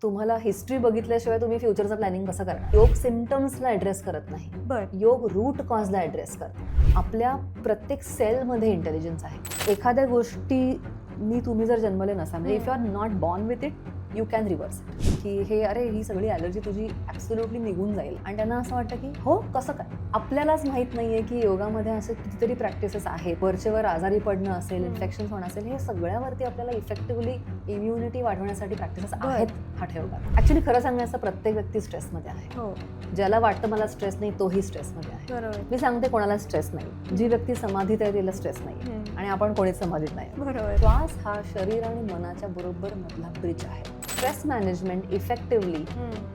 तुम्हाला हिस्ट्री बघितल्याशिवाय तुम्ही फ्युचरचं प्लॅनिंग कसं करणार? योग सिम्पटम्सला ॲड्रेस करत नाही, योग रूट कॉजला ॲड्रेस करतो. आपल्या प्रत्येक सेलमध्ये इंटेलिजन्स आहे. एखाद्या गोष्टीनी तुम्ही जर जन्मले नसाल, म्हणजे if you are not born with it, you can reverse it. की हे अरे ही सगळी ॲलर्जी तुझी ॲब्सोल्युटली निघून जाईल. आणि त्यांना असं वाटतं की हो कसं काय, आपल्यालाच माहीत नाहीये की योगामध्ये असे कितीतरी प्रॅक्टिसेस आहेत. वरचेवर आजारी पडणं असेल, इन्फेक्शन होणं असेल, हे सगळ्यावरती आपल्याला इफेक्टिव्हली इम्युनिटी वाढवण्यासाठी प्रॅक्टिसेस आहेत हठयोगात. ऍक्च्युली खरं सांगायचं, प्रत्येक व्यक्ती स्ट्रेसमध्ये आहे. ज्याला वाटतं मला स्ट्रेस नाही, तोही स्ट्रेसमध्ये आहे. मी सांगते कोणाला स्ट्रेस नाही. जी व्यक्ती समाधीत आहे तिला स्ट्रेस नाही, आणि आपण कोणीच समाधीत नाही. श्वास हा शरीर आणि मनाच्या बरोबर मधला ब्रिज आहे. स्ट्रेस मॅनेजमेंट इफेक्टिव्हली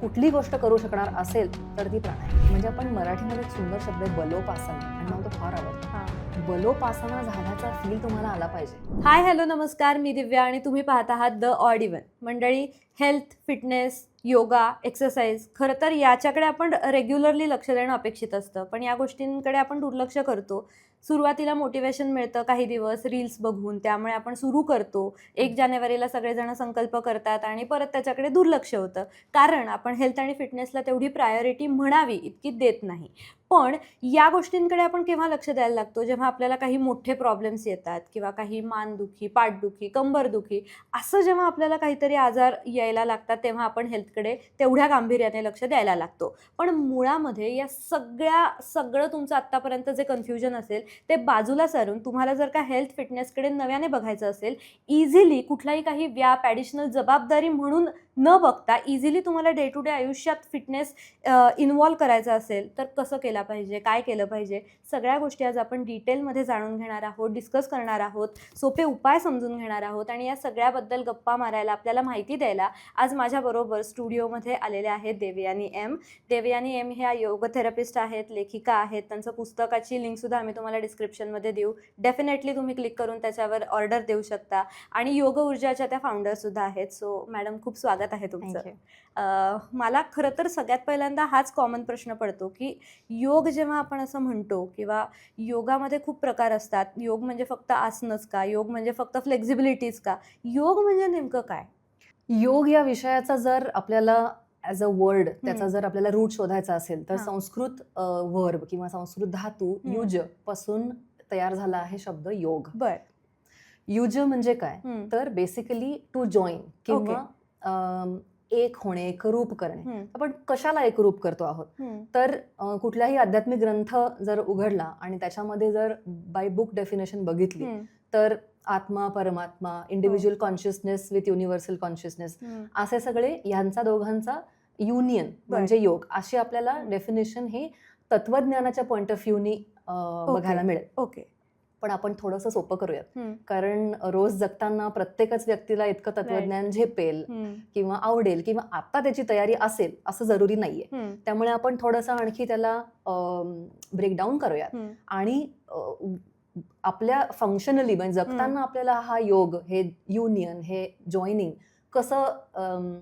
कुठली गोष्ट करू शकणार असेल तर ती प्राणायाम. म्हणजे आपण मराठीमध्ये एक सुंदर शब्द आहे बलोपासना, आणि मला तो फार आवडतो. बलोपासना झाल्याचा फील तुम्हाला आला पाहिजे. हाय हॅलो नमस्कार, मी दिव्या आणि तुम्ही पाहत आहात द ऑड इव्हन. मंडळी, हेल्थ, फिटनेस, योगा, एक्सरसाइज, खरं तर याच्याकडे आपण रेग्युलरली लक्ष देणं अपेक्षित असतं, पण या गोष्टींकडे आपण दुर्लक्ष करतो. सुरुवातीला मोटिवेशन मिळतं काही दिवस रील्स बघून, त्यामुळे आपण सुरू करतो. 1 जानेवारीला सगळेजण संकल्प करतात आणि परत त्याच्याकडे दुर्लक्ष होतं, कारण आपण हेल्थ आणि फिटनेसला तेवढी प्रायोरिटी म्हणावी इतकी देत नाही. पण या गोष्टींकडे आपण केव्हा लक्ष द्यायला लागतो, जेव्हा आपल्याला काही मोठे प्रॉब्लेम्स येतात, किंवा काही मानदुखी, पाठदुखी, कंबरदुखी, असं जेव्हा आपल्याला काहीतरी आजार यायला लागतात, तेव्हा आपण हेल्थकडे तेवढ्या गांभीर्याने लक्ष द्यायला लागतो. पण मुळामध्ये या सगळं तुमचं आत्तापर्यंत जे कन्फ्युजन असेल ते बाजूला सारून तुम्हाला जर का हेल्थ फिटनेसकडे नव्याने बघायचं असेल, इझिली कुठलाही काही व्याप, ॲडिशनल जबाबदारी म्हणून न बघता इझिली तुम्हाला डे टू डे आयुष्यात फिटनेस इन्व्हॉल्व करायचा असेल तर कसं केलं पाहिजे, काय केलं पाहिजे, सगळ्या गोष्टी आज आपण डिटेलमध्ये जाणून घेणार आहोत, डिस्कस करणार आहोत, सोपे उपाय समजून घेणार आहोत. आणि या सगळ्याबद्दल गप्पा मारायला, आपल्याला माहिती द्यायला आज माझ्याबरोबर स्टुडिओमध्ये आलेले आहेत देवयानी एम. देवयानी एम ह्या योग थेरपिस्ट आहेत, लेखिका आहेत. त्यांचं पुस्तकाची लिंकसुद्धा आम्ही तुम्हाला डिस्क्रिप्शनमध्ये देऊ. डेफिनेटली तुम्ही क्लिक करून त्याच्यावर ऑर्डर देऊ शकता. आणि योग ऊर्जाच्या त्या फाउंडरसुद्धा आहेत. सो मॅडम, खूप स्वागत आहे तुमचं. मला खरं तर सगळ्यात पहिल्यांदा हाच कॉमन प्रश्न पडतो की योग जेव्हा आपण असं म्हणतो, किंवा योगामध्ये खूप प्रकार असतात, योग म्हणजे फक्त आसनच का, योग म्हणजे फक्त फ्लेक्झिबिलिटीज का, योग म्हणजे नेमकं काय? योग या विषयाचा जर आपल्याला ॲज अ वर्ड त्याचा जर आपल्याला रूट शोधायचा असेल तर संस्कृत वर्ब किंवा संस्कृत धातू युज पासून तयार झाला आहे शब्द योग. युज म्हणजे काय, तर बेसिकली टू जॉईन किंवा एक होणे, एकरूप करणे. आपण कशाला एकरूप करतो आहोत, तर कुठलाही आध्यात्मिक ग्रंथ जर उघडला आणि त्याच्यामध्ये जर बाय बुक डेफिनेशन बघितली तर आत्मा, परमात्मा, individual consciousness with universal consciousness, असे सगळे ह्यांचा दोघांचा युनियन म्हणजे योग, अशी आपल्याला डेफिनेशन हे तत्वज्ञानाच्या पॉइंट ऑफ व्ह्यूनी बघायला मिळेल. पण आपण थोडंसं सोपं करूयात, कारण रोज जगताना प्रत्येकच व्यक्तीला इतकं तत्वज्ञान झेपेल किंवा आवडेल किंवा आता त्याची तयारी असेल असं जरुरी नाहीये. त्यामुळे आपण थोडंसं आणखी त्याला ब्रेकडाऊन करूयात आणि आपल्या फंक्शनली म्हणजे जगताना आपल्याला हा योग, हे युनियन, हे जॉईनिंग कसं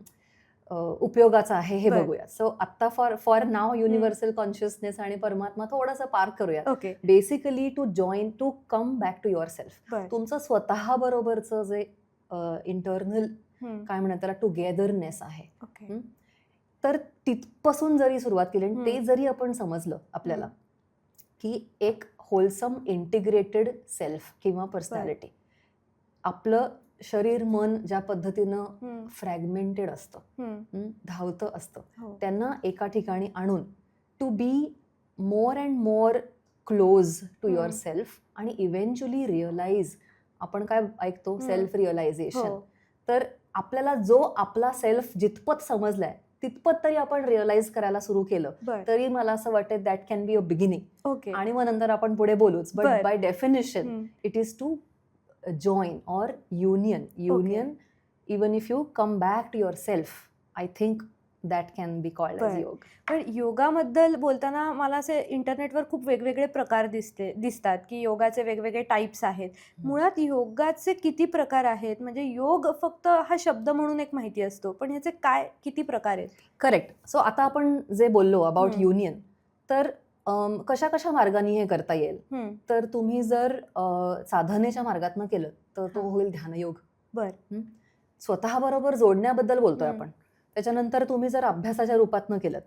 उपयोगाचं आहे हे बघूया. सो आता फॉर नाव युनिव्हर्सल कॉन्शियसनेस आणि परमात्मा थोडंसं पार्क करूया. Basically to join, to come back to yourself. तुमचं स्वतः बरोबरचं जे इंटरनल काय म्हणतात त्याला टुगेदरनेस आहे, तर तिथपासून जरी सुरुवात केली आणि ते जरी आपण समजलं आपल्याला की एक होलसम इंटिग्रेटेड सेल्फ किंवा पर्सनॅलिटी, आपलं शरीर मन ज्या पद्धतीनं फ्रॅगमेंटेड असतं, धावतं असतं, त्यांना एका ठिकाणी आणून to be more and more close to yourself आणि इव्हेंच्युअली रिअलाइज, आपण काय ऐकतो सेल्फ रिअलायझेशन, तर आपल्याला जो आपला सेल्फ जितपत समजलाय तितपत तरी आपण रिअलाइज करायला सुरू केलं तरी मला असं वाटतं that can be a beginning. आणि मग नंतर आपण पुढे बोलूच. But by definition it is to join or union even if you come back to yourself, I think that can be called as yoga. पण योगाबद्दल बोलताना मला असे इंटरनेटवर खूप वेगवेगळे प्रकार दिसतात की योगाचे वेगवेगळे टाईप्स आहेत. मुळात योगाचे किती प्रकार आहेत? म्हणजे योग फक्त हा शब्द म्हणून एक माहिती असतो, पण ह्याचे काय किती प्रकार आहेत? करेक्ट. सो आता आपण जे बोललो अबाउट युनियन, तर कशा कशा मार्गाने हे करता येईल, तर तुम्ही जर साधनेच्या मार्गातनं केलं तर तो होईल ध्यानयोग. स्वतः बरोबर जोडण्याबद्दल बोलतोय आपण, त्याच्यानंतर तुम्ही जर अभ्यासाच्या रूपातनं केलं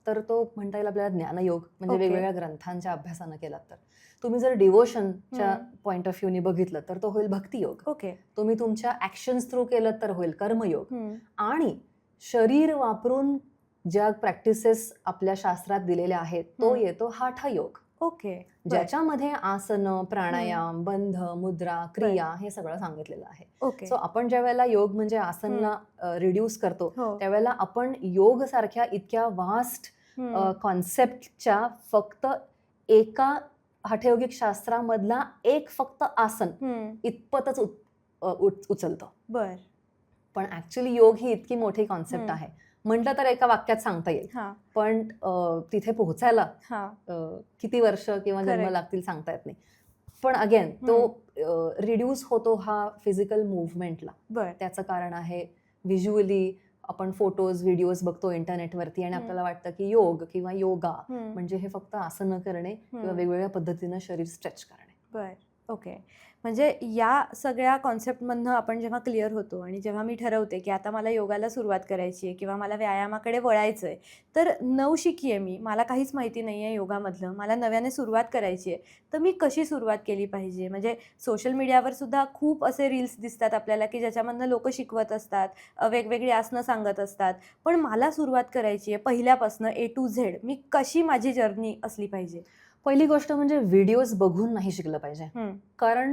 तर तो म्हणता येईल आपल्याला ज्ञानयोग, म्हणजे Okay. वेगवेगळ्या ग्रंथांच्या अभ्यासानं केलात तर. तुम्ही जर डिवोशनच्या हम्म. पॉइंट ऑफ व्ह्यूनी बघितलं तर तो होईल भक्तियोग. ओके. तुम्ही तुमच्या ऍक्शन्स थ्रू केलं तर होईल कर्मयोग. हम्म. आणि शरीर वापरून ज्या प्रॅक्टिसेस आपल्या शास्त्रात दिलेल्या आहेत तो हम्म. येतो हाठयोग, ओके. बर. ज्याच्यामध्ये आसन, प्राणायाम, बंध, मुद्रा, क्रिया हे सगळं सांगितलेलं आहे. ओके. सो आपण ज्या वेळेला योग म्हणजे आसनला रिड्यूस करतो हो. त्यावेळेला आपण योग सारख्या इतक्या वास्ट हम्म. कॉन्सेप्टच्या फक्त एका हठयोगिक शास्त्रामधला एक फक्त आसन हम्म. इतपतच उचलतं. बर. पण ऍक्च्युली योग ही इतकी मोठी कॉन्सेप्ट हम्म. आहे. म्हटलं तर एका वाक्यात सांगता येईल, हा. पण तिथे पोहोचायला हा. किती वर्ष किंवा जन्म Correct. लागतील सांगता येत नाही. पण अगेन तो रिड्यूस होतो हा फिजिकल मुव्हमेंटला. बर. त्याचं कारण आहे व्हिज्युअली आपण फोटोज व्हिडिओज बघतो इंटरनेटवरती आणि हम्म. आपल्याला वाटतं की योग किंवा योगा हम्म. म्हणजे हे फक्त आसनं करणे किंवा हम्म. वेगवेगळ्या पद्धतीनं शरीर स्ट्रेच करणे. बर. ओके. म्हणजे या सगळ्या कॉन्सेप्टमधनं आपण जेव्हा क्लिअर होतो आणि जेव्हा मी ठरवते की आता मला योगाला सुरुवात करायची आहे किंवा मला व्यायामाकडे वळायचं आहे, तर नवशिकी आहे मी, मला काहीच माहिती नाही आहे योगामधलं, मला नव्याने सुरुवात करायची आहे, तर मी कशी सुरुवात केली पाहिजे? म्हणजे सोशल मीडियावर सुद्धा खूप असे रील्स दिसतात आपल्याला की ज्याच्यामधनं लोक शिकवत असतात, वेगवेगळी आसनं सांगत असतात, पण मला सुरुवात करायची आहे पहिल्यापासनं A to Z. मी कशी माझी जर्नी असली पाहिजे? पहिली गोष्ट म्हणजे व्हिडिओज बघून नाही शिकलं पाहिजे. हम्म. कारण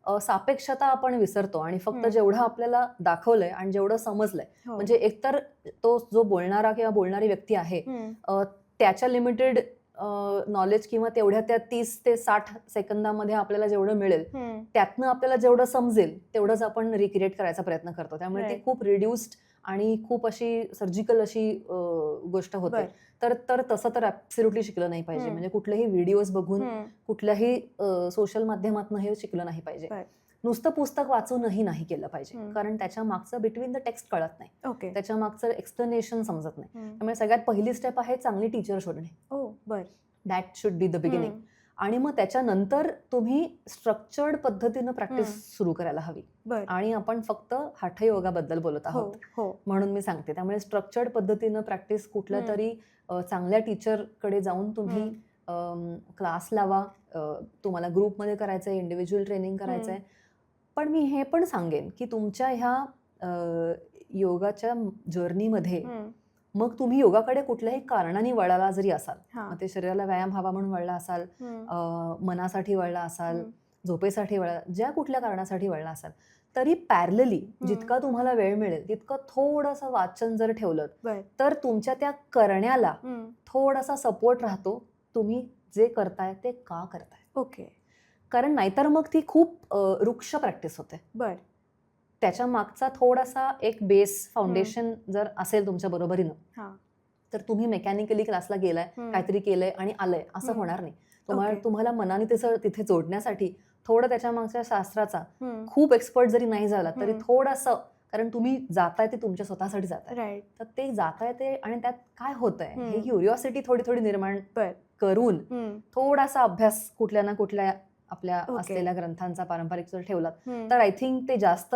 सापेक्षता आपण विसरतो आणि फक्त हम्म. जेवढं आपल्याला दाखवलंय आणि जेवढं समजलंय, हो. म्हणजे एकतर तो जो बोलणारा किंवा बोलणारी व्यक्ती आहे हम्म. त्याच्या लिमिटेड नॉलेज किंवा तेवढ्या त्या 30 ते 60 सेकंदामध्ये आपल्याला जेवढं मिळेल हम्म. त्यातनं आपल्याला जेवढं समजेल तेवढंच आपण रिक्रिएट करायचा प्रयत्न करतो. त्यामुळे ती Right. खूप रिड्युस्ड आणि खूप अशी सर्जिकल अशी गोष्ट होते. बर. तर तसं तर ऍब्सोल्युटली शिकलं नाही पाहिजे. हम्म. म्हणजे कुठलेही व्हिडिओज बघून हम्म. कुठल्याही सोशल माध्यमातून हे शिकलं नाही पाहिजे. बर. नुसतं पुस्तक वाचूनही नाही केलं पाहिजे, हम्म. कारण त्याच्या मागचं बिटवीन द टेक्स्ट कळत नाही, ओके. त्याच्या मागचं एक्सप्लेनेशन समजत नाही. हम्म. त्यामुळे सगळ्यात पहिली स्टेप आहे चांगली टीचर शोधणे. ओ. बर. That should be the beginning. हम्म. आणि मग त्याच्यानंतर तुम्ही स्ट्रक्चर्ड पद्धतीनं प्रॅक्टिस हम्म. सुरू करायला हवी. बर. आणि आपण फक्त हठयोगाबद्दल बोलत हो. आहोत हो. म्हणून मी सांगते. त्यामुळे स्ट्रक्चर्ड पद्धतीनं प्रॅक्टिस कुठल्या हम्म. तरी चांगल्या टीचरकडे जाऊन तुम्ही हम्म. क्लास लावा. तुम्हाला ग्रुपमध्ये करायचंय, इंडिव्हिज्युअल ट्रेनिंग करायचंय. पण मी हे पण सांगेन की तुमच्या ह्या योगाच्या जर्नीमध्ये हम्म. मग तुम्ही योगाकडे कुठल्याही कारणाने वळाला जरी असाल, हा. मग ते शरीराला व्यायाम हवा म्हणून वळला असाल, हम्म. मनासाठी वळला असाल, हम्म. झोपेसाठी वळला, ज्या कुठल्या कारणासाठी वळला असाल, तरी पॅरलली जितका तुम्हाला वेळ मिळेल तितकं थोडंसं वाचन जर ठेवलं बर. तर तुमच्या त्या करण्याला हम्म. थोडासा सपोर्ट राहतो. तुम्ही जे करताय ते का करताय, ओके. कारण नाहीतर मग ती खूप रुक्ष प्रॅक्टिस होते. बर. त्याच्या मागचा थोडासा एक बेस फाउंडेशन जर असेल तुमच्या बरोबरीनं, हा. तर तुम्ही मेकॅनिकली क्लासला गेलाय, हम्म. काहीतरी केलंय आणि आलंय असं हम्म. होणार नाही. Okay. तुम्हाला मनाने तिथे जोडण्यासाठी थोडं त्याच्या मागच्या शास्त्राचा हम्म. खूप एक्सपर्ट जरी नाही झाला तरी हम्म. थोडंसं, कारण तुम्ही जाताय ते तुमच्या स्वतःसाठी जाताय, राईट. तर ते जाताय ते आणि त्यात काय होतंय हे हम्म. क्युरिओसिटी थोडी थोडी निर्माण बर. करून हम्म. थोडासा अभ्यास कुठल्या ना कुठल्या आपल्या Okay. असलेल्या ग्रंथांचा पारंपरिक जर ठेवलात हम्म. तर आय थिंक ते जास्त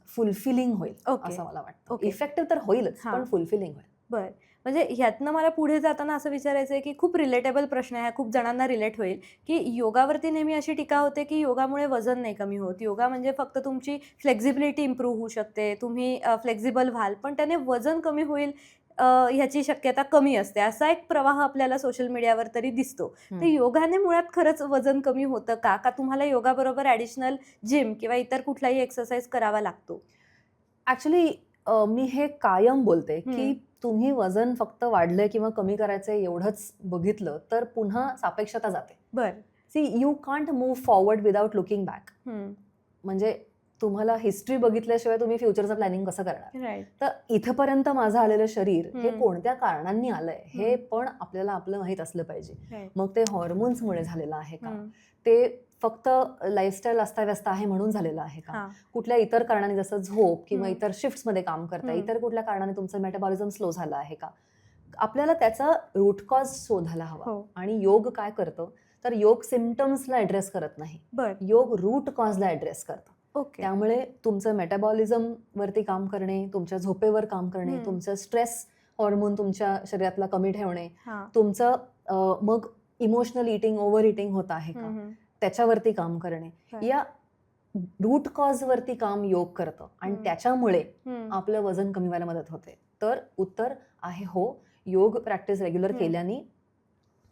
फुलफिलिंग होईल Okay. असं मला वाटतं. Okay. इफेक्टिव्ह तर होईलच हा. पण फुलफिलिंग होईल. बर. म्हणजे ह्यातनं मला पुढे जाताना असं विचारायचं आहे की खूप रिलेटेबल प्रश्न आहे, खूप जणांना रिलेट होईल, की योगावरती नेहमी अशी टीका होते की योगामुळे वजन नाही कमी होत, योगा म्हणजे फक्त तुमची फ्लेक्झिबिलिटी इम्प्रूव्ह होऊ शकते, तुम्ही फ्लेक्झिबल व्हाल, पण त्याने वजन कमी होईल ह्याची शक्यता कमी असते, असा एक प्रवाह आपल्याला सोशल मीडियावर तरी दिसतो. तर योगाने मुळात खरंच वजन कमी होतं का? का तुम्हाला योगाबरोबर ॲडिशनल जिम किंवा इतर कुठलाही एक्सरसाइज करावा लागतो? ऍक्च्युली मी हे कायम बोलते की तुम्ही वजन फक्त वाढलंय किंवा कमी करायचंय एवढंच बघितलं तर पुन्हा सापेक्षता जाते. बर. See you can't move forward without looking back. म्हणजे तुम्हाला हिस्ट्री बघितल्याशिवाय तुम्ही फ्युचरचं प्लॅनिंग कसं करणार? राईट. तर इथपर्यंत माझं आलेलं शरीर हे हम्म. कोणत्या कारणांनी आलंय हे पण आपल्याला आपलं माहित असलं पाहिजे. राईट. मग ते हॉर्मोन्समुळे झालेलं आहे का, ते फक्त लाईफस्टाईल अस्ताव्यस्त आहे म्हणून झालेलं आहे का, हा. कुठल्या इतर कारणाने जसं झोप किंवा हम्म. इतर शिफ्ट्समध्ये काम करता, हम्म. इतर कुठल्या कारणाने तुमचं मेटाबॉलिझम स्लो झालं आहे का, आपल्याला त्याचा रूट कॉज शोधायला हवा. हो. आणि योग काय करतं तर योग सिम्पटम्सला ऍड्रेस करत नाही, बर. योग रूट कॉजला ऍड्रेस करतं. ओके. त्यामुळे तुमचं मेटाबॉलिझम वरती काम करणे, तुमच्या झोपेवर काम करणे, हम्म. तुमचं स्ट्रेस हॉर्मोन तुमच्या शरीरातला कमी ठेवणे, हा. तुमचं मग इमोशनल इटिंग, ओव्हर इटिंग होत आहे का, हम्म. त्याच्यावरती काम करणे, Right. या रूट कॉज वरती काम योग करतं आणि हम्म. त्याच्यामुळे हम्म. आपलं वजन कमी व्हायला मदत होते. तर उत्तर आहे हो, योग प्रॅक्टिस रेग्युलर हम्म. केल्याने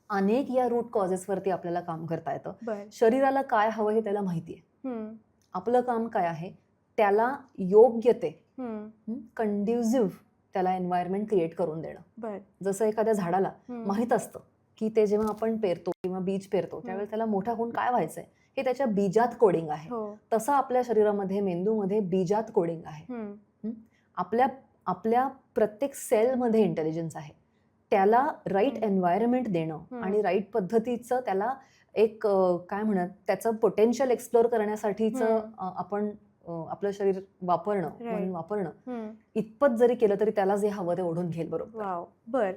अनेक या रूट कॉजेसवरती आपल्याला काम करता येतं. बर. शरीराला काय हवं हे त्याला माहिती आहे. हम्म. आपलं काम काय आहे, त्याला योग्य ते हम्म. कंड्युसिव्ह त्याला एन्व्हायरमेंट क्रिएट करून देणं. बर. जसं एखाद्या झाडाला हम्म. माहित असतं की ते जेव्हा आपण पेरतो किंवा बीज पेरतो त्यावेळेस त्याला मोठा होऊन काय व्हायचंय हे त्याच्या बीजात कोडिंग आहे. हो. तसं आपल्या शरीरामध्ये, मेंदूमध्ये बीजात कोडिंग आहे. हम्म. आपल्या आपल्या प्रत्येक सेलमध्ये इंटेलिजन्स आहे. त्याला राईट एन्व्हायरमेंट देणं आणि राईट पद्धतीचं त्याला एक काय म्हणत त्याचं पोटेन्शियल एक्सप्लोर करण्यासाठीचं आपण आपलं शरीर वापरणं, म्हणून वापरणं इतपत जरी केलं तरी त्याला जे हवं ते ओढून घेईल. बरोबर. वाव. बर.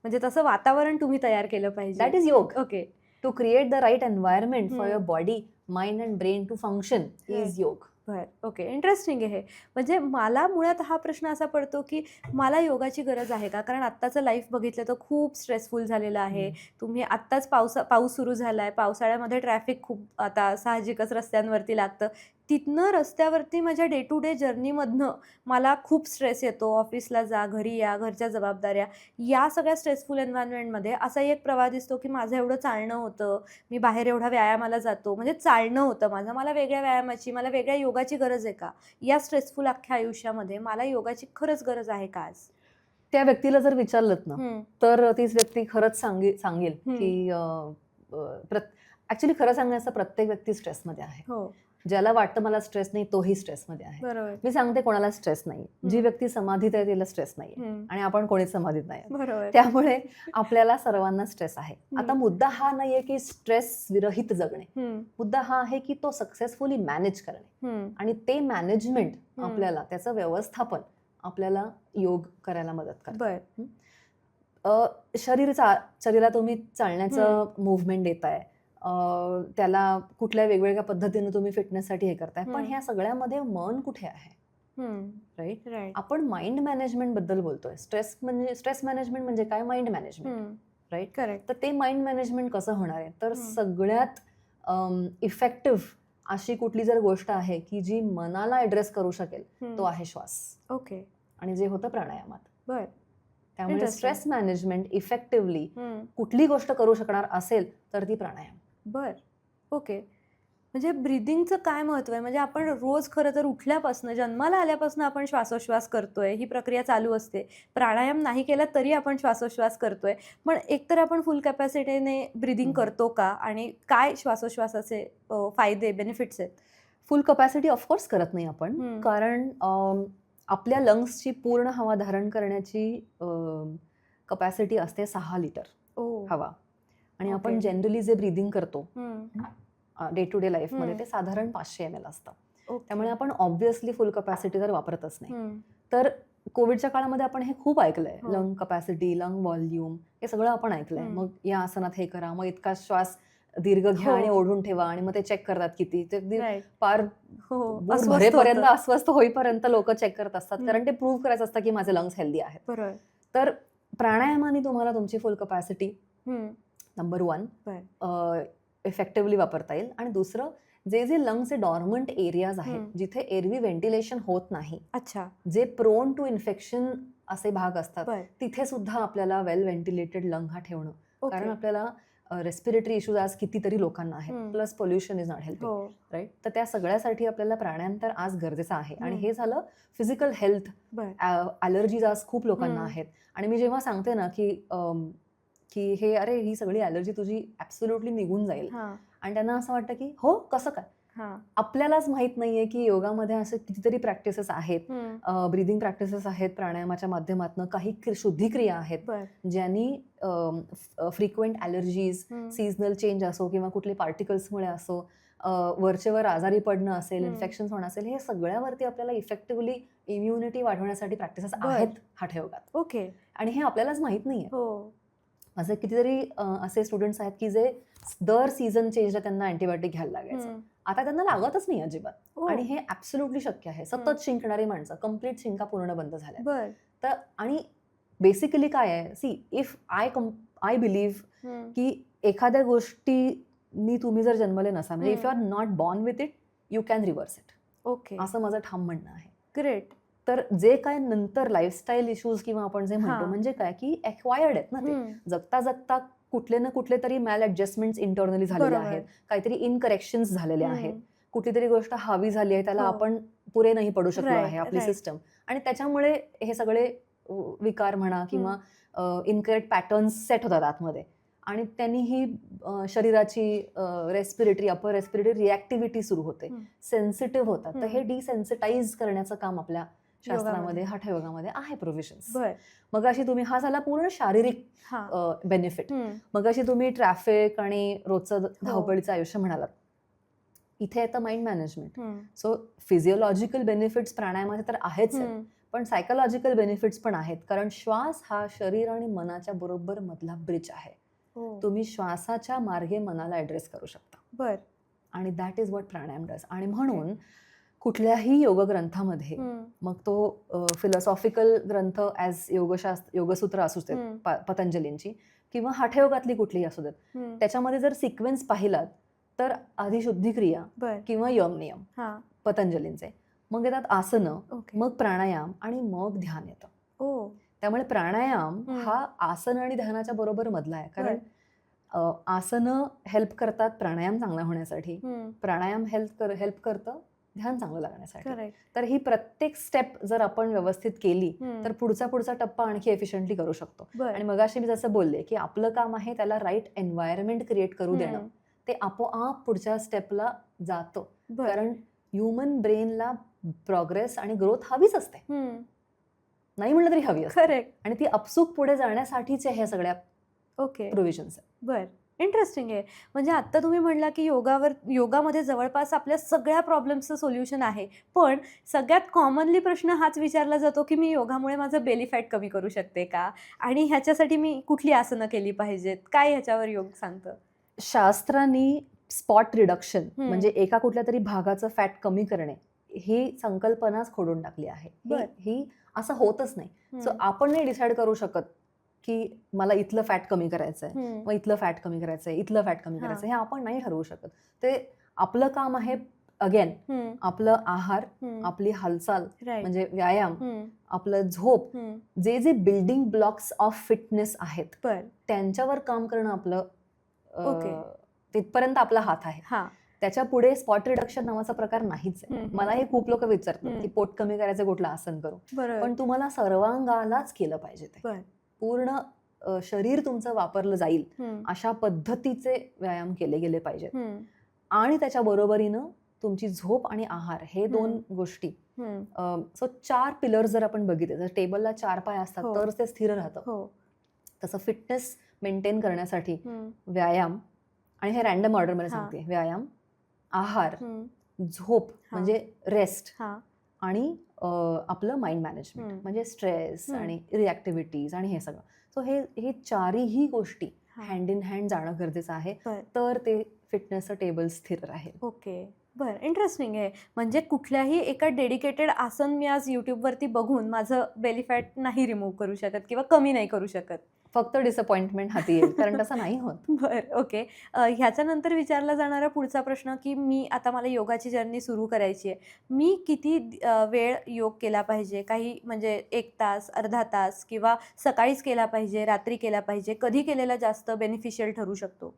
म्हणजे तसं वातावरण तुम्ही तयार केलं पाहिजे. That is yoga. Okay. To create the right environment for your body, mind and brain to function is yoga. बर. ओके. इंटरेस्टिंग आहे हे. म्हणजे मला मुळात हा प्रश्न असा पडतो की मला योगाची गरज आहे का? कारण आत्ताचं लाईफ बघितलं तर खूप स्ट्रेसफुल झालेलं आहे. तुम्ही आत्ताच पाऊस सुरू झालाय, पावसाळ्यामध्ये ट्रॅफिक खूप आता साहजिकच रस्त्यांवरती लागतं. तिथनं रस्त्यावरती माझ्या डे टू डे जर्नीमधनं मला खूप स्ट्रेस येतो. ऑफिसला जा, घरी या, घरच्या जबाबदाऱ्या, या सगळ्या स्ट्रेसफुल एन्व्हायरमेंटमध्ये असाही एक प्रवाह दिसतो की माझं एवढं चालणं होतं, मी बाहेर एवढा व्यायामाला जातो, म्हणजे चालणं होतं माझं, मला वेगळ्या व्यायामाची, मला वेगळ्या योगाची गरज आहे का? या स्ट्रेसफुल अख्ख्या आयुष्यामध्ये मला योगाची खरंच गरज आहे का आज? त्या व्यक्तीला जर विचारलं ना तर तीच व्यक्ती खरंच सांगेल की ऍक्च्युली खरं सांगायचं प्रत्येक व्यक्ती स्ट्रेसमध्ये आहे. हो. ज्याला वाटतं मला स्ट्रेस नाही तोही स्ट्रेसमध्ये आहे. बरोबर. मी सांगते कोणाला स्ट्रेस नाही. जी व्यक्ती समाधीत आहे तिला स्ट्रेस नाही आणि आपण कोणीच समाधीत नाही. बरोबर. त्यामुळे आपल्याला सर्वांना स्ट्रेस आहे. आता मुद्दा हा नाहीये की स्ट्रेस विरहित जगणे. मुद्दा हा आहे की तो सक्सेसफुली मॅनेज करणे आणि ते मॅनेजमेंट आपल्याला, त्याचं व्यवस्थापन आपल्याला योग करायला मदत करतं. शरीराला तुम्ही चालण्याचं मुवमेंट देताय, त्याला कुठल्या वेगवेगळ्या पद्धतीने तुम्ही फिटनेससाठी हे करताय, पण ह्या सगळ्यामध्ये मन कुठे आहे? राईट. आपण माइंड मॅनेजमेंट बद्दल बोलतोय. स्ट्रेस मॅनेजमेंट म्हणजे काय? Mind management. राईट. करेक्ट. तर ते माइंड मॅनेजमेंट कसं होणार आहे? तर सगळ्यात इफेक्टिव्ह अशी कुठली जर गोष्ट आहे की जी मनाला ऍड्रेस करू शकेल, तो आहे श्वास. ओके. आणि जे होतं प्राणायामात. बर. त्यामुळे स्ट्रेस मॅनेजमेंट इफेक्टिव्हली कुठली गोष्ट करू शकणार असेल तर ती प्राणायाम. बर. ओके. म्हणजे ब्रिदिंगचं काय महत्व आहे? म्हणजे आपण रोज खरं तर उठल्यापासून, जन्माला आल्यापासून आपण श्वासोश्वास करतोय, ही प्रक्रिया चालू असते. प्राणायाम नाही केला तरी आपण श्वासोश्वास करतोय. पण एकतर आपण फुल कॅपॅसिटीने ब्रिदिंग करतो का? आणि काय श्वासोश्वासाचे फायदे, बेनिफिट्स आहेत? फुल कपॅसिटी ऑफकोर्स करत नाही आपण, कारण आपल्या लंग्सची पूर्ण हवा धारण करण्याची कपॅसिटी असते 6 लिटर हवा. आणि आपण जनरली जे ब्रीदिंग करतो डे टू डे लाईफमध्ये ते साधारण 500 ml असतं. त्यामुळे आपण ऑब्व्हियसली फुल कपॅसिटी तर वापरतच नाही. तर कोविडच्या काळामध्ये आपण हे खूप ऐकलंय, लंग कपॅसिटी, लंग व्हॉल्यूम, हे सगळं आपण ऐकलंय. मग या आसनात हे करा, मग इतका श्वास दीर्घ घ्या आणि ओढून ठेवा, आणि मग ते चेक करतात किती, ते फार भरेपर्यंत, अस्वस्थ होईपर्यंत लोक चेक करत असतात, कारण ते प्रूव्ह करायचं असतं की माझे लंग्स हेल्दी आहेत. तर प्राणायामाने तुम्हाला तुमची फुल कपॅसिटी नंबर 1 इफेक्टिव्हली वापरता येईल. आणि दुसरं, जे लंग्सचे डॉर्मंट एरियाज आहेत, जिथे एरवी व्हेंटिलेशन होत नाही, जे प्रोन टू इन्फेक्शन असे भाग असतात, तिथे सुद्धा आपल्याला वेल व्हेंटिलेटेड लंग हा ठेवणं, कारण आपल्याला रेस्पिरेटरी इश्यूज आज कितीतरी लोकांना आहेत, plus pollution is not healthy. Right. तर त्या सगळ्यासाठी आपल्याला प्राणायाम तर आज गरजेचं आहे. आणि हे झालं फिजिकल हेल्थ. ॲलर्जीज आज खूप लोकांना आहेत, आणि मी जेव्हा सांगते ना की हे अरे ही सगळी ॲलर्जी तुझी ॲब्सोल्युटली निघून जाईल, आणि त्यांना असं वाटतं की हो कसं काय, आपल्यालाच माहित नाहीये की योगामध्ये असे कितीतरी प्रॅक्टिसेस आहेत, ब्रीदिंग प्रॅक्टिसेस आहेत, प्राणायामाच्या माध्यमातून काही शुद्धिक्रिया आहेत, ज्यांनी फ्रिक्वेंट ॲलर्जीज, सीझनल चेंज असो किंवा कुठले पार्टिकल्समुळे असो, वरचेवर आजारी पडणं असेल, इन्फेक्शन होणं असेल, हे सगळ्यावरती आपल्याला इफेक्टिव्हली इम्युनिटी वाढवण्यासाठी प्रॅक्टिसेस आहेत हठयोगात. ओके. आणि हे आपल्यालाच माहित नाहीये. माझे कितीतरी असे स्टुडंट्स आहेत की जे दर सीझन चेंजला त्यांना अँटीबायोटिक घ्यायला लागायचं. आता त्यांना लागतच नाही अजिबात. ओ, आणि हे ऍब्सोल्युटली शक्य आहे. सतत शिंकणारी माणसं, कम्प्लीट शिंका पूर्ण बंद झाल्या. बर. तर आणि बेसिकली काय आहे, सी इफ आय बिलीव्ह की एखाद्या गोष्टीनी तुम्ही जर जन्मले नसा, म्हणजे if you are not born with it, you can reverse it, okay, असं माझं ठाम म्हणणं आहे. ग्रेट. तर जे काय नंतर लाईफस्टाईल इश्यूज किंवा आपण जे म्हणतो, हा. म्हणजे काय की एक्वायर्ड आहेत ना ते. जगता जगता कुठले ना कुठले तरी मॅल ऍडजस्टमेंट इंटरनली झालेले बरोबर. आहेत, काहीतरी इनकरेक्शन्स झालेले आहेत, कुठली तरी गोष्ट हवी झाली आहे, त्याला हो. आपण पुरे नाही पडू शकलो Right, आहे, आपली right. सिस्टम, आणि त्याच्यामुळे हे सगळे विकार म्हणा किंवा इनकरेक्ट पॅटर्न्स सेट होतात आतमध्ये, आणि त्यांनी ही शरीराची रेस्पिरेटरी, अपर रेस्पिरेटरी रिॲक्टिव्हिटी सुरू होते, सेन्सिटिव्ह होतात. तर हे डिसेन्सिटाईज करण्याचं काम आपल्या शास्त्रामध्ये, हठयोगामध्ये आहे प्रोव्हिजन्स. बर. मग अशी तुम्ही, हा झाला पूर्ण शारीरिक हा. बेनिफिट. मग अशी तुम्ही ट्रॅफिक आणि रोजचं धावपळीचं आयुष्य म्हणालात, इथे येतं mind management. So physiological benefits प्राणायामाचे तर आहेच आहेत, पण सायकोलॉजिकल बेनिफिट्स पण आहेत, कारण श्वास हा शरीर आणि मनाच्या बरोबर मधला ब्रिज आहे. तुम्ही श्वासाच्या मार्गे मनाला ऍड्रेस करू शकता. बर. आणि that is what pranayama does. आणि म्हणून कुठल्याही योग ग्रंथामध्ये, मग तो फिलॉसॉफिकल ग्रंथ ॲज योगसूत्र असू देत पतंजलींची, किंवा हठयोगातली कुठलीही असू देत, त्याच्यामध्ये जर सिक्वेन्स पाहिलात तर आधी शुद्धिक्रिया बर. किंवा यम नियम हा. पतंजलींचे, मग येतात आसनं, ओके. मग प्राणायाम, आणि मग ध्यान येतं. ओ, त्यामुळे प्राणायाम हा आसन आणि ध्यानाच्या बरोबर मधला आहे, कारण आसनं हेल्प करतात प्राणायाम चांगला होण्यासाठी, प्राणायाम हेल्प करतं ध्यान चांगलं लागण्यासाठी. करेक्ट. तर ही प्रत्येक स्टेप जर आपण व्यवस्थित केली तर पुढचा टप्पा आणखी एफिशियंटली करू शकतो. बर. आणि मगाशी मी जसं बोलले की आपलं काम आहे त्याला राईट एन्व्हायरमेंट क्रिएट करू देणं, ते आपोआप पुढच्या स्टेपला जातं. बर. कारण ह्युमन ब्रेनला प्रोग्रेस आणि ग्रोथ हवीच असते, नाही म्हणलं तरी हवी असते, करेक्ट. आणि ती अपसूक पुढे जाण्यासाठीचे ह्या सगळ्या ओके. प्रोव्हिजन्स आहेत. बर. इंटरेस्टिंग आहे. म्हणजे आत्ता तुम्ही म्हणला की योगामध्ये जवळपास आपल्या सगळ्या प्रॉब्लेम्सचं सोल्युशन आहे, पण सगळ्यात कॉमनली प्रश्न हाच विचारला जातो की मी योगामुळे माझं बेली फॅट कमी करू शकते का, आणि ह्याच्यासाठी मी कुठली आसनं केली पाहिजेत, काय ह्याच्यावर योग सांगतं? शास्त्रांनी स्पॉट रिडक्शन म्हणजे एका कुठल्या तरी भागाचं फॅट कमी करणे ही संकल्पनाच खोडून टाकली आहे. ही असं होतच नाही. सो आपण नाही डिसाईड करू शकत की मला इथलं फॅट कमी करायचंय, मग इथलं फॅट कमी करायचंय, इथलं फॅट कमी करायचंय, हे आपण नाही ठरवू शकत. ते आपलं काम आहे अगेन आपलं आहार, आपली हालचाल म्हणजे व्यायाम, आपलं झोप, जे जे बिल्डिंग ब्लॉक्स ऑफ फिटनेस आहेत त्यांच्यावर काम करणं आपलं, तिथपर्यंत आपला हात आहे. त्याच्या पुढे स्पॉट रिडक्शन नावाचा प्रकार नाहीच आहे. मला हे खूप लोक विचारतात की पोट कमी करायचं कुठलं आसन करू, पण तुम्हाला सर्वांगालाच केलं पाहिजे. ते पूर्ण शरीर तुमचं वापरलं जाईल अशा पद्धतीचे व्यायाम केले गेले पाहिजेत. आणि त्याच्या बरोबरीनं तुमची झोप आणि आहार, हे दोन गोष्टी. सो 4 पिलर्स जर आपण बघितले, जर टेबलला 4 पाय असतात तर ते स्थिर राहतं, तसं फिटनेस मेंटेन करण्यासाठी व्यायाम, आणि हे रॅन्डम ऑर्डर मध्ये सांगते, व्यायाम, आहार, झोप म्हणजे रेस्ट, आणि आपलं माइंड मॅनेजमेंट म्हणजे स्ट्रेस आणि रिॲक्टिव्हिटीज आणि हे सगळं. सो हे चारही गोष्टी हँड इन हँड जाणं गरजेचं आहे, तर ते फिटनेसचं टेबल स्थिर राहील. ओके. बरं, इंटरेस्टिंग आहे. म्हणजे कुठल्याही एका डेडिकेटेड आसन मी आज यूट्यूबवरती बघून माझं बेली फॅट नाही रिमूव्ह करू शकत किंवा कमी नाही करू शकत. फक्त डिसअपॉइंटमेंट हाती येईल, कारण तसं नाही होत. बरं, ओके. ह्याच्यानंतर विचारला जाणारा पुढचा प्रश्न की आता मला योगाची जर्नी सुरू करायची आहे, मी किती वेळ योग केला पाहिजे? काही म्हणजे 1 तास, अर्धा तास, किंवा सकाळीच केला पाहिजे, रात्री केला पाहिजे, कधी केलेला जास्त बेनिफिशियल ठरू शकतो?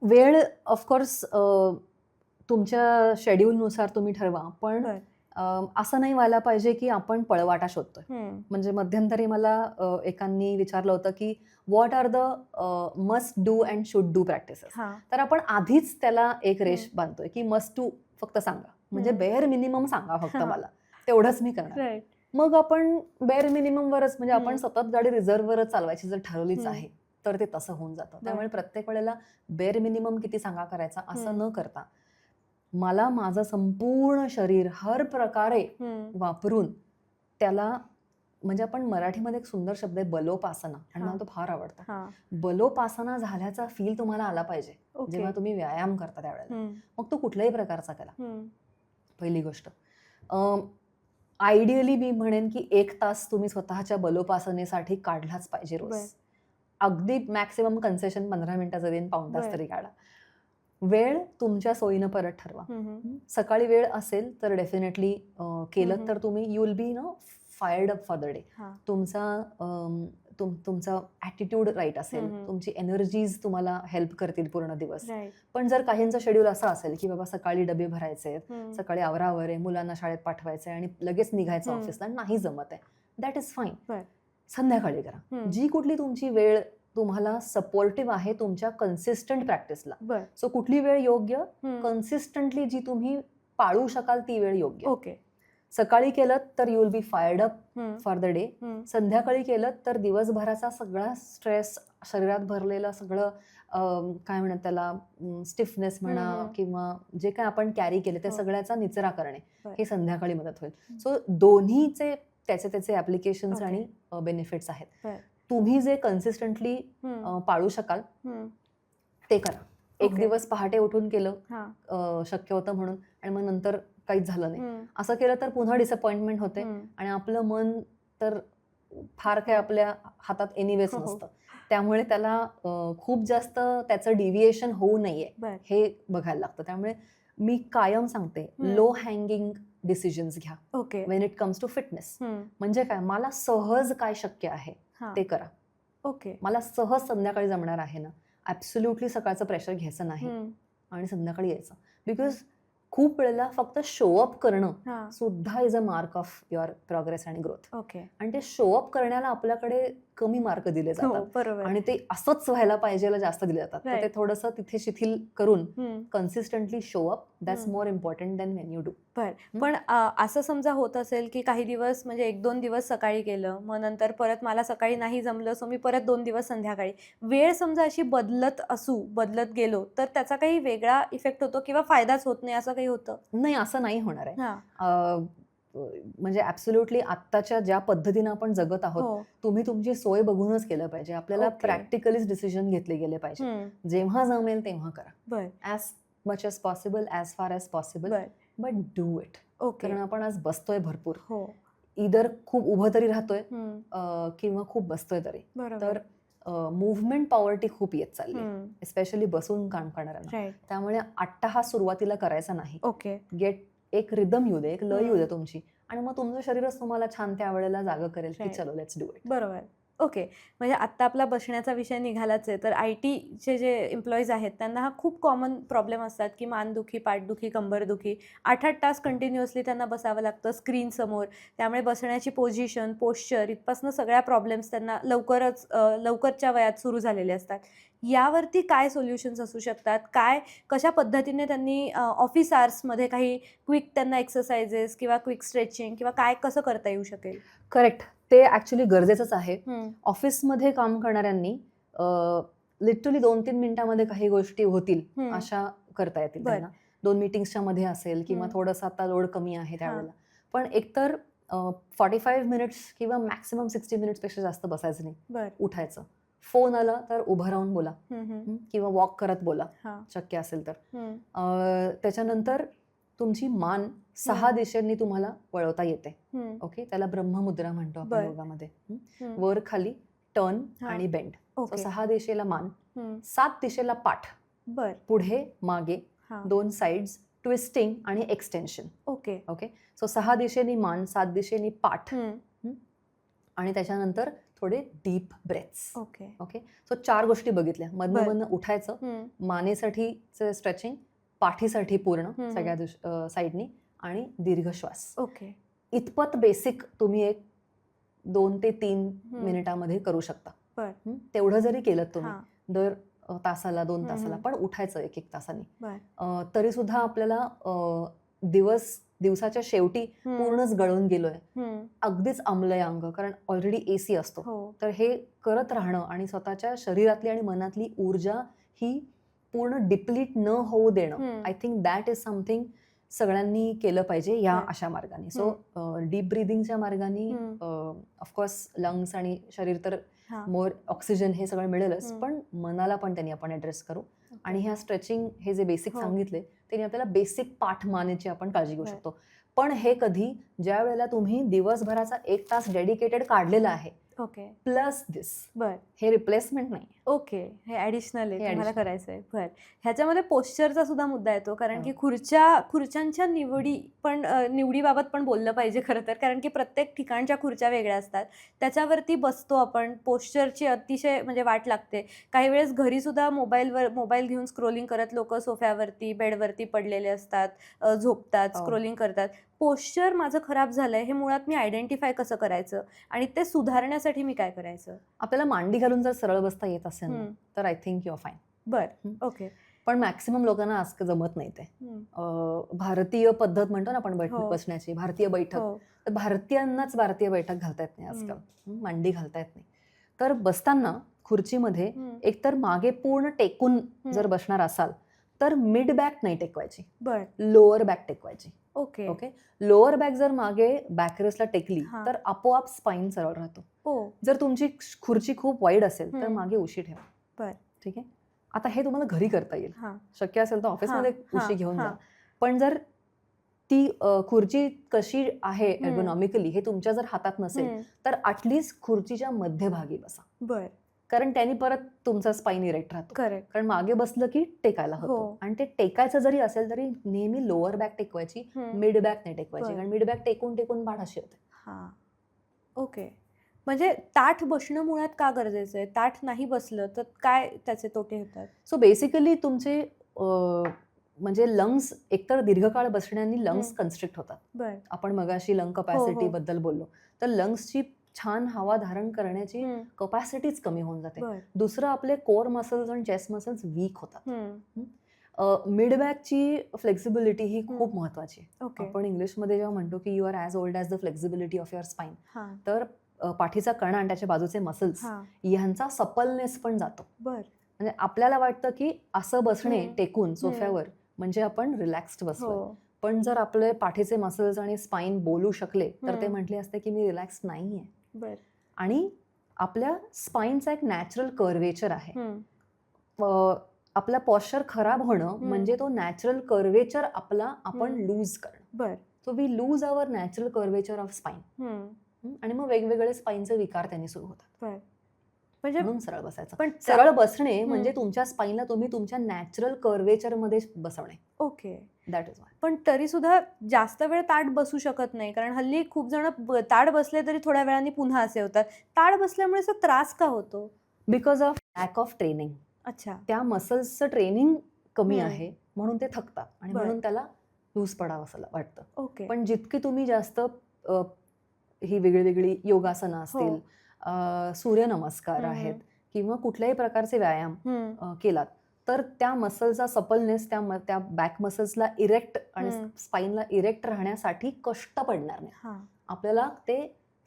वेळ ऑफकोर्स तुमच्या शेड्यूलनुसार तुम्ही ठरवा, पण असं नाही व्हायला पाहिजे की आपण पळवाटा शोधतोय. म्हणजे मध्यंतरी मला एकांनी विचारलं होतं की what are the must do and should do practices. तर आपण आधीच त्याला एक रेष बांधतोय की मस्ट डू फक्त सांगा, म्हणजे बेअर मिनिमम सांगा फक्त मला, तेवढंच मी करणार. मग आपण बेअर मिनिमम वरच, म्हणजे आपण सतत गाडी रिझर्व्हवरच चालवायची जर ठरवलीच आहे तर ते तसं होऊन जातं. त्यामुळे प्रत्येक वेळेला बेअर मिनिमम किती सांगा करायचा असं न करता, मला माझं संपूर्ण शरीर हर प्रकारे वापरून त्याला म्हणजे आपण मराठीमध्ये एक सुंदर शब्द आहे बलोपासना, आणि हा. मला तो फार आवडतो. हा. बलोपासना झाल्याचा फील तुम्हाला आला पाहिजे ओके. जेव्हा तुम्ही व्यायाम करता त्यावेळेला. हम्म. मग तो कुठल्याही प्रकारचा करा. हम्म. पहिली गोष्ट, आयडियली मी म्हणेन की 1 तास तुम्ही स्वतःच्या बलोपासनेसाठी काढलाच पाहिजे रोज. बर. अगदी मॅक्सिमम कन्सेशन 15 मिनिटाचं देईन, पाऊण तास बर. तरी काढा. वेळ तुमच्या सोयीनं परत ठरवा. हम्म. सकाळी वेळ असेल तर डेफिनेटली केलं हम्म. तर तुम्ही you will be fired up for the day. हा. तुमचा ॲटिट्यूड राईट असेल, हम्म. तुमची एनर्जीज तुम्हाला हेल्प करतील पूर्ण दिवस. राईट. पण जर काहींचं शेड्यूल असं असेल की बाबा सकाळी डबे भरायचे आहेत, हम्म. सकाळी आवरावर आहे, मुलांना शाळेत पाठवायचं आहे आणि लगेच निघायचं हम्म. ऑफिसला, नाही जमत आहे, दॅट इज फाईन. बर. संध्याकाळी करा. हम्म. जी कुठली तुमची वेळ तुम्हाला सपोर्टिव्ह आहे तुमच्या कन्सिस्टंट प्रॅक्टिसला. बर. सो कुठली वेळ योग्य, हम्म. कन्सिस्टंटली जी तुम्ही पाळू शकाल ती वेळ योग्य. ओके. सकाळी केलं तर you will be fired up hmm. For the day. Hmm. संध्याकाळी केलं तर दिवसभराचा सगळा स्ट्रेस, शरीरात भरलेलं सगळं काय म्हणतात त्याला, स्टिफनेस म्हणा हम्म. किंवा जे काय आपण कॅरी केले त्या हो. सगळ्याचा निचरा करणे, बर. हे संध्याकाळी मदत होईल. हम्म. सो दोन्हीचे त्याचे ऍप्लिकेशन्स ओके. आणि बेनिफिट्स आहेत. बर. तुम्ही जे कन्सिस्टंटली हम्म. पाळू शकाल हम्म. ते करा. एक ओके. दिवस पहाटे उठून केलं हा. शक्य होतं म्हणून, आणि मग नंतर काहीच झालं नाही, हम्म. असं केलं तर पुन्हा डिसअपॉइंटमेंट होते हम्म. आणि आपलं मन तर फार काही आपल्या हातात एनिवेज हो. नसतं. त्यामुळे त्याला खूप जास्त त्याचं डिव्हिएशन होऊ नये बर. हे बघायला लागतं. त्यामुळे मी कायम सांगते, हम्म. लो हँगिंग डिसिजन्स घ्या okay. When it comes to fitness. Hmm. म्हणजे काय, मला सहज काय शक्य आहे हा. ते करा. ओके. मला सहज संध्याकाळी जमणार आहे ना, ॲब्सोल्युटली सकाळचं प्रेशर घ्यायचं नाही हम्म. आणि संध्याकाळी यायचं. बिकॉज खूप वेळेला फक्त शो अप करणं हा. सुद्धा is a mark of your progress आणि ग्रोथ. ओके. आणि ते शो अप करण्याला आपल्याकडे कमी मार्क दिले हो, जातात बरोबर. आणि ते असंच व्हायला पाहिजे जास्त दिले जातात. तर ते Right. थोडंसं तिथे शिथिल करून हम्म. कन्सिस्टंटली शो अप, दॅट्स हम्म. More important than Wien you do. बर. पण असं समजा होत असेल की काही दिवस म्हणजे 1-2 दिवस सकाळी केलं, मग नंतर परत मला सकाळी नाही जमलं, सो मी परत 2 दिवस संध्याकाळी, वेळ समजा अशी बदलत गेलो तर त्याचा काही वेगळा इफेक्ट होतो किंवा फायदाच होत नाही, असं काही होतं? नाही, असं नाही होणार आहे. हा. म्हणजे ॲब्सोल्युटली आत्ताच्या ज्या पद्धतीनं आपण जगत आहोत, हो. तुम्ही तुमची सोय बघूनच केलं पाहिजे. आपल्याला ओके. प्रॅक्टिकलीच डिसिजन घेतले गेले पाहिजे. हम्म. जेव्हा जमेल तेव्हा करा, बर. As much as possible, as far as possible, बर. But do it. ओके. कारण आपण आज बसतोय भरपूर, हो. इधर खूप उभं तरी राहतोय हम्म. किंवा खूप बसतोय तरी. बरोबर. तर मुव्हमेंट पॉवर्टी खूप येत चालली, हम्म. स्पेशली बसून काम करणाऱ्यांना. राईट. त्यामुळे अट्टाहास सुरुवातीला करायचा नाही. ओके. गेट एक रिदम येऊ दे, एक लय येऊ दे हम्म. तुमची, आणि मग तुमचं शरीरच तुम्हाला छान त्यावेळेला जागं करेल की Right. चलो लेट्स डू इट. बरोबर. ओके. म्हणजे आत्ता आपला बसण्याचा विषय निघालाच आहे, तर IT चे जे एम्प्लॉईज आहेत त्यांना हा खूप कॉमन प्रॉब्लेम असतात की मानदुखी, पाठदुखी, कंबरदुखी. 8-8 तास कंटिन्युअसली त्यांना बसावं लागतं स्क्रीनसमोर. त्यामुळे बसण्याची पोझिशन, पोश्चर इथपासून सगळ्या प्रॉब्लेम्स त्यांना लवकरच्या वयात सुरू झालेले असतात. यावरती काय सोल्युशन्स असू शकतात? कशा पद्धतीने त्यांनी ऑफिस आवर्समध्ये काही क्विक त्यांना एक्सरसाइजेस किंवा क्विक स्ट्रेचिंग किंवा कसं करता येऊ शकेल? करेक्ट, ते ॲक्च्युली गरजेचंच आहे. हम्म. ऑफिसमध्ये काम करणाऱ्यांनी लिटरली 2-3 मिनिटामध्ये काही गोष्टी होतील हम्म. अशा करता येतील बर. त्यांना. 2 मीटिंग्सच्या मध्ये असेल किंवा हम्म. थोडंसं आता लोड कमी आहे हा. त्यावेळेला. पण एकतर 45 मिनिट्स किंवा मॅक्सिमम 60 मिनिट्सपेक्षा जास्त बसायचं नाही. बर. उठायचं. फोन आला तर उभं राहून बोला, हम्म. किंवा वॉक करत बोला हा. शक्य असेल तर. हम्म. त्याच्यानंतर तुमची मान 6 हम्म. दिशेंनी तुम्हाला वळवता येते. हम्म. ओके, त्याला ब्रह्ममुद्रा म्हणतो बर. आपण योगामध्ये. हम्म. वर खाली टर्न हा. आणि बेंड. ओके. 6 दिशेला मान, हम्म. 7 दिशेला पाठ, बर. पुढे मागे, हा. 2 साइड्स, ट्विस्टिंग आणि एक्सटेन्शन. ओके. ओके, सो 6 दिशेनी मान, 7 दिशेनी पाठ, हम्म. आणि त्याच्यानंतर थोडे deep breaths. Okay. Okay, so 4 गोष्टी बघितल्या. बर. मधनं उठायचं, हम्म. मानेसाठीचं स्ट्रेचिंग, पाठीसाठी पूर्ण हम्म. सगळ्या साईडनी, आणि दीर्घ श्वास. ओके. इतपत बेसिक तुम्ही एक 2 ते 3 हम्म. मिनिटामध्ये करू शकता. बर. तेवढं जरी केलं तुम्ही हा. दर तासाला 2 हम्म. तासाला, पण उठायचं 1-1 तासांनी. बर. तरी सुद्धा आपल्याला दिवसाच्या शेवटी हम्म. पूर्णच गळून गेलोय, हम्म. अगदीच आंमलंय अंग, कारण ऑलरेडी AC असतो. हो. तर हे करत राहणं आणि स्वतःच्या शरीरातली आणि मनातली ऊर्जा ही पूर्ण डिप्लीट न होऊ देणं, हम्म. I think that is something सगळ्यांनी केलं पाहिजे या Right. अशा मार्गाने. सो डीप ब्रिदिंगच्या मार्गाने ऑफकोर्स लंग्स आणि शरीर तर हा. मोर ऑक्सिजन हे सगळं मिळेलच, हम्म. पण मनाला पण त्यांनी आपण ऍड्रेस करू. Okay. आणि ह्या स्ट्रेचिंग हे जे बेसिक हो. सांगितले त्यांनी आपल्याला बेसिक पाठ मानेची आपण काळजी घेऊ Right. शकतो. पण हे कधी, ज्या वेळेला तुम्ही दिवसभराचा 1 तास डेडिकेटेड काढलेला आहे ओके प्लस दिस, बर हे रिप्लेसमेंट नाही. ओके हे ऍडिशनल आहे हे तुम्हाला additional. करायचंय. बर ह्याच्यामध्ये पोश्चरचा सुद्धा मुद्दा येतो कारण हो. की खुर्च्यांच्या निवडीबाबत पण बोललं पाहिजे खरं तर, कारण की प्रत्येक ठिकाणच्या खुर्च्या वेगळ्या असतात, त्याच्यावरती बसतो आपण, पोश्चरची अतिशय म्हणजे वाट लागते. काही वेळेस घरी सुद्धा मोबाईल घेऊन स्क्रोलिंग करत लोक सोफ्यावरती बेडवरती पडलेले असतात, झोपतात, हो. स्क्रोलिंग करतात. पोश्चर माझं खराब झालंय हे मुळात मी आयडेंटिफाय कसं करायचं आणि ते सुधारण्यासाठी मी काय करायचं? आपल्याला मांडी घालून जर सरळ बसता येत असेल ना, हम्म. तर आय थिंक युअर फाईन. बर हम्म. ओके पण मॅक्सिमम लोकांना आज जमत नाही ते. भारतीय पद्धत म्हणतो ना आपण हो. बसण्याची, भारतीय बैठक, हो तर भारतीयांनाच भारतीय बैठक घालता येत नाही आजकाल. मांडी घालता येत नाही. तर बसताना खुर्चीमध्ये हम्म. एकतर मागे पूर्ण टेकून जर हम्म. बसणार असाल तर मिड बॅक नाही टेकवायची, बर लोअर बॅक टेकवायची. ओके ओके, लोअर बॅक जर मागे बॅकरेसला टेकली हा. तर आपोआप स्पाइन सरळ राहतो. ओ जर तुमची खुर्ची खूप वाईड असेल तर हम्म. मागे उशी ठेवा. बर ठीक आहे. आता हे तुम्हाला घरी करता येईल, हा शक्य असेल तर ऑफिसमध्ये हा, उशी घेऊन हा. जा. पण जर ती खुर्ची कशी आहे हम्म. एर्गोनॉमिकली हे तुमच्या जर हातात नसेल हम्म. तर ॲटलिस्ट खुर्चीच्या मध्यभागी बसा, बर कारण त्यांनी परत तुमचा स्पाइन इरेक्ट राहतो. करेक्ट कारण मागे बसलं की टेकायला होतो. हो. आणि ते टेकायचं जरी असेल तरी नेहमी लोअर बॅक टेकवायची, मिड बॅक नाही टेकवायची, बरं. कारण मिड बॅक टेकून टेकून पाठ अशी होते. हा ओके म्हणजे ताठ बसणं मुळात का गरजेचं आहे? ताठ नाही बसलं तर काय त्याचे तोटे होतात? सो बेसिकली तुमचे म्हणजे लंग्स एकतर दीर्घकाळ बसण्याने लंग्स कन्स्ट्रिक्ट होतात. बर आपण मगाशी लंग कपॅसिटी हो. बद्दल बोललो, तर लंग्सची छान हवा धारण करण्याची हम्म. कपॅसिटीच कमी होऊन जाते. बर दुसरं आपले कोर मसल्स आणि चेस्ट मसल्स वीक होतात. हम्म. मिडबॅकची फ्लेक्झिबिलिटी ही खूप महत्वाची आहे. ओके आपण इंग्लिशमध्ये जेव्हा म्हणतो की you are as old as the flexibility of your spine, हा तर पाठीचा कणा आणि त्याच्या बाजूचे मसल्स हा ह्यांचा सपलनेस पण जातो. बर म्हणजे आपल्याला वाटतं की असं बसणे हम्म. टेकून सोफ्यावर म्हणजे आपण रिलॅक्स्ड बसलो, हो पण जर आपले पाठीचे मसल्स आणि स्पाइन बोलू शकले तर ते हम्म. म्हटले असते की मी रिलॅक्स नाहीये. बर आणि आपल्या स्पाइनचा एक नॅचरल कर्वेचर आहे. आपला पॉश्चर खराब होणं म्हणजे तो नॅचरल कर्वेचर आपला आपण लूज करणं. बर so we lose our natural curvature of spine, आणि मग वेगवेगळे स्पाइनचे विकार त्यांनी सुरू होतात. बर म्हणजे म्हणून सरळ बसायचं. पण सरळ बसणे म्हणजे तुमच्या स्पाइनला तुम्ही तुमच्या नॅचरल कर्वेचर मध्ये बसवणे. Okay that is why. पण तरी सुद्धा जास्त वेळ ताट बसू शकत नाही, कारण हल्ली खूप जण ताट बसले तरी थोड्या वेळाने पुन्हा असे होतात. ताट बसल्यामुळे असा त्रास का होतो? Because of lack of training. अच्छा त्या मसल्सचं ट्रेनिंग कमी हम्म. आहे म्हणून ते थकतात आणि बरं. म्हणून त्याला लूज पडावं असं वाटतं. ओके पण जितकी तुम्ही जास्त ही वेगळी योगासनं असतील, सूर्यनमस्कार हम्म. आहेत किंवा कुठल्याही प्रकारचे व्यायाम हम्म. केलात तर त्या मसलचा सपलनेस त्या बॅक मसल्सला इरेक्ट आणि स्पाइनला इरेक्ट राहण्यासाठी कष्ट पडणार नाही. हा आपल्याला ते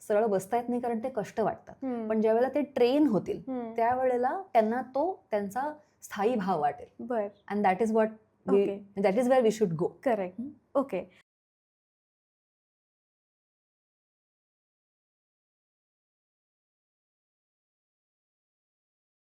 सरळ बसता येत नाही कारण ते कष्ट वाटतात, पण ज्यावेळेला ते ट्रेन होतील त्यावेळेला त्यांना तो त्यांचा स्थायी भाव वाटेल. बर and that is what okay that is where we should go. Correct okay